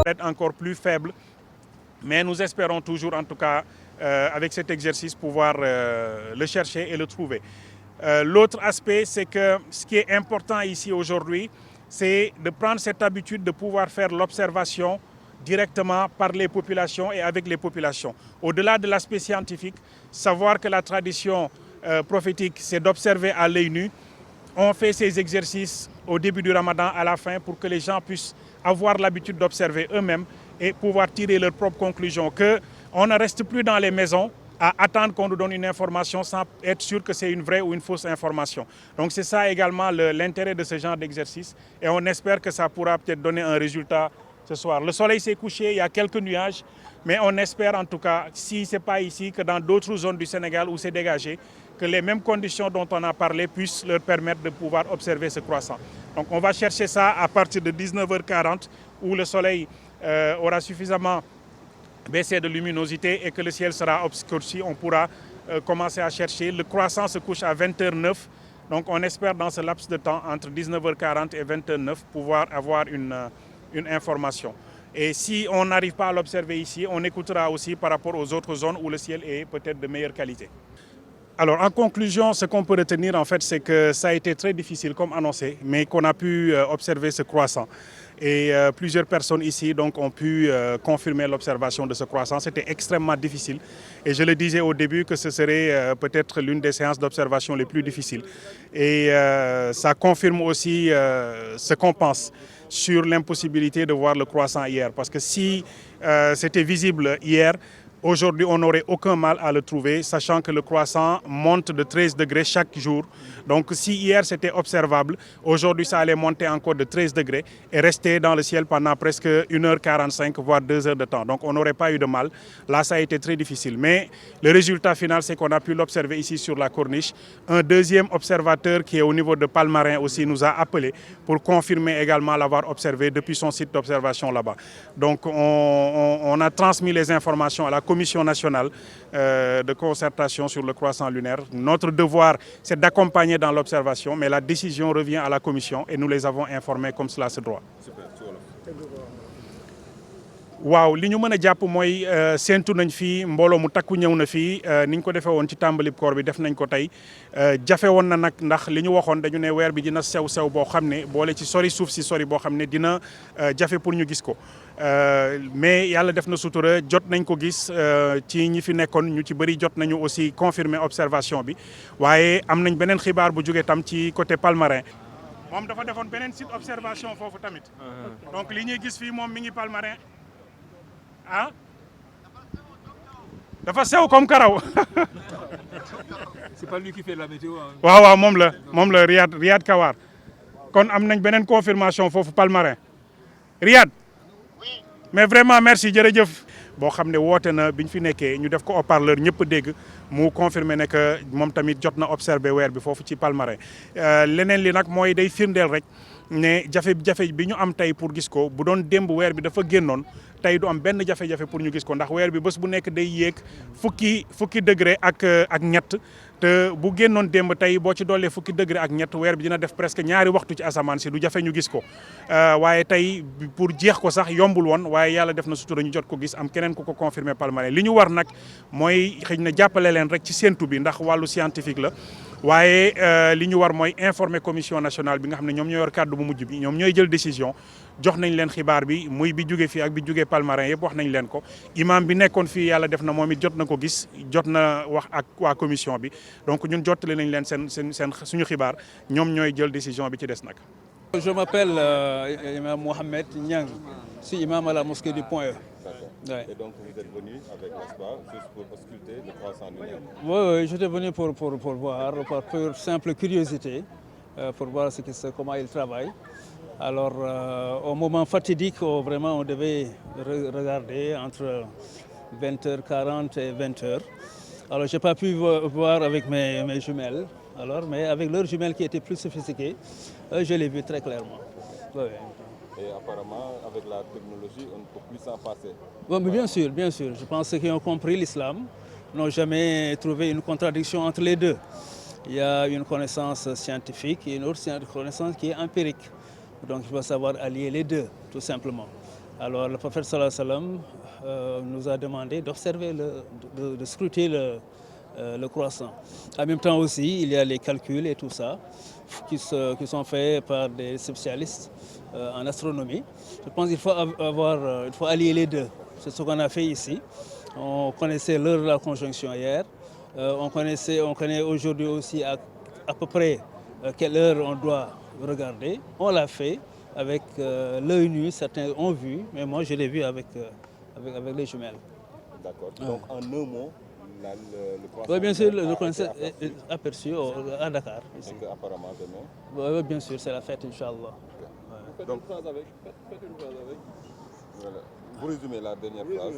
être encore plus faible. Mais nous espérons toujours, en tout cas, avec cet exercice, pouvoir le chercher et le trouver. L'autre aspect, c'est que ce qui est important ici aujourd'hui, c'est de prendre cette habitude de pouvoir faire l'observation directement par les populations et avec les populations. Au-delà de l'aspect scientifique, savoir que la tradition prophétique, c'est d'observer à l'œil nu. On fait ces exercices au début du Ramadan, à la fin, pour que les gens puissent avoir l'habitude d'observer eux-mêmes et pouvoir tirer leurs propres conclusions. Qu'on ne reste plus dans les maisons à attendre qu'on nous donne une information sans être sûr que c'est une vraie ou une fausse information. Donc c'est ça également l'intérêt de ce genre d'exercice et on espère que ça pourra peut-être donner un résultat ce soir. Le soleil s'est couché, il y a quelques nuages, mais on espère en tout cas, si ce n'est pas ici, que dans d'autres zones du Sénégal où c'est dégagé, que les mêmes conditions dont on a parlé puissent leur permettre de pouvoir observer ce croissant. Donc on va chercher ça à partir de 19h40 où le soleil aura suffisamment baissé de luminosité et que le ciel sera obscurci. On pourra commencer à chercher. Le croissant se couche à 20h09. Donc on espère dans ce laps de temps, entre 19h40 et 20h09, pouvoir avoir une information. Et si on n'arrive pas à l'observer ici, on écoutera aussi par rapport aux autres zones où le ciel est peut-être de meilleure qualité. Alors en conclusion, ce qu'on peut retenir en fait, c'est que ça a été très difficile comme annoncé, mais qu'on a pu observer ce croissant. Et plusieurs personnes ici donc, ont pu confirmer l'observation de ce croissant. C'était extrêmement difficile. Et je le disais au début que ce serait peut-être l'une des séances d'observation les plus difficiles. Et ça confirme aussi ce qu'on pense sur l'impossibilité de voir le croissant hier. Parce que si c'était visible hier, aujourd'hui, on n'aurait aucun mal à le trouver, sachant que le croissant monte de 13 degrés chaque jour. Donc si hier c'était observable, aujourd'hui ça allait monter encore de 13 degrés et rester dans le ciel pendant presque 1h45, voire 2 heures de temps. Donc on n'aurait pas eu de mal. Là, ça a été très difficile. Mais le résultat final, c'est qu'on a pu l'observer ici sur la corniche. Un deuxième observateur qui est au niveau de Palmarin aussi nous a appelé pour confirmer également l'avoir observé depuis son site d'observation là-bas. Donc on a transmis les informations à la Commission nationale de concertation sur le croissant lunaire. Notre devoir, c'est d'accompagner dans l'observation, mais la décision revient à la Commission et nous les avons informés comme cela se doit. waaw li ñu mën a jàpp mooy séentu nañ fii mbooloo mu takku ñëw na fii ni ñu ko defee woon ci tàmbalib koor bi def nañ ko tey jafe woon na nag ndax li ñu waxoon dañu ne weer bi dina sew boo xam ne boole ci sori suuf si sori boo xam ne dina jafe pour ñu gis ko mais yàlla def na sutura jot nañ ko gis ci ñi fi nekkoon ñu ci bëri jot nañu aussi confirmer observation bi waaye am nañ beneen xibaar bu jóge tam ci côté Palmarin. moom dafa defoon beneen site observation foofu tamit donc li ñuy gis fii moom mi ngi Palmarin. ah dafa sew comme karaw. C'est pas lui qui fait la météo. waaw moom la Riyad Kawar kon am nañ beneen confirmation foofu Palmarin Riyad. Oui. Mais vraiment merci jërëjëf. boo xam ne woote na bi ñu fi nekkee ñu def ko haut-parleur ñëpp dégg mu confirmer ne que moom tamit jot na observé weer bi foofu ci Palmarin leneen li nag mooy day firndeel rek ne jafe-jafe bi ñu am tey pour gis ko bu doon démb weer bi dafa génnoon tey du am benn jafe-jafe pour ñu gis ko ndax weer bi bés bu nekk day yéeg fukki degré ak ñett te bu génnoon démb tey boo ci dollee fukki degré ak ñett weer bi dina def presque ñaari waxtu ci asamaan si du jafe ñu gis ko waaye tey pour jeex ko sax yombul woon waaye yàlla def na sutura ñu jot ko gis am keneen ku ko confirmer Palmarin li ñu war nag mooy xëy na jàppale leen rek ci séntu bi ndax wàllu scientifique la waaye li ñu war mooy informer commission nationale bi nga xam ne ñoom ñoo yor kàddu bu mujj bi ñoom ñooy jël décision jox nañ leen xibaar bi muy bi jóge fii ak bi jóge Palmarin yëpp wax nañ leen ko imam bi nekkoon fii yàlla def na moom it jot na ko gis jot na wax ak waa commission bi donc ñun jottali nañ leen seen suñu xibaar ñoom ñooy jël décision bi ci des nag. Je m'appelle Imam Mohamed Niang, je suis imam à la mosquée du Point E. Ouais. Et donc vous êtes venu avec l'espoir juste pour ausculter le croissant lunaire. Oui, j'étais venu pour voir, par pure simple curiosité, pour voir comment il travaille. Alors au moment fatidique où vraiment on devait regarder entre 20h40 et 20h. Alors j'ai pas pu voir avec mes jumelles, mais avec leurs jumelles qui étaient plus sophistiquées, je l'ai vu très clairement. Oui. Et apparemment, avec la technologie, on ne peut plus s'en passer. Bon, mais bien sûr. Je pense qu'ils ont compris l'islam, n'ont jamais trouvé une contradiction entre les deux. Il y a une connaissance scientifique et une autre connaissance qui est empirique. Donc il faut savoir allier les deux, tout simplement. Alors le prophète sallallahu alayhi wa sallam nous a demandé d'observer, de scruter le croissant. En même temps aussi, il y a les calculs et tout ça qui sont faits par des spécialistes en astronomie. Je pense qu'il faut il faut allier les deux. C'est ce qu'on a fait ici. On connaissait l'heure de la conjonction hier. On connaît aujourd'hui aussi à peu près quelle heure on doit regarder. On l'a fait avec l'œil nu, certains ont vu, mais moi je l'ai vu avec les jumelles. D'accord. Donc en un mot, le croissant. Oui, bien sûr, le croissant est aperçu à Dakar. Ici. Et apparemment demain. Oui, bien sûr, c'est la fête, Inch'Allah. Faites une phrase avec. Voilà. Vous résumez la dernière phrase.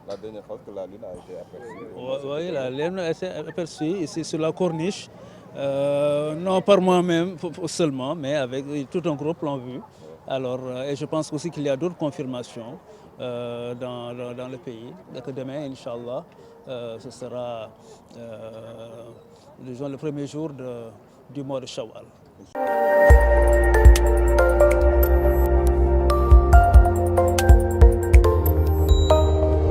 La dernière phrase que la lune a été aperçue. Oui, la lune a été aperçue ici sur la corniche. Non par moi-même seulement, mais avec tout un groupe l'ont vu. Alors, et je pense aussi qu'il y a d'autres confirmations dans le pays. Donc demain, Inch'Allah, ce sera le premier jour du mois de Shawwal.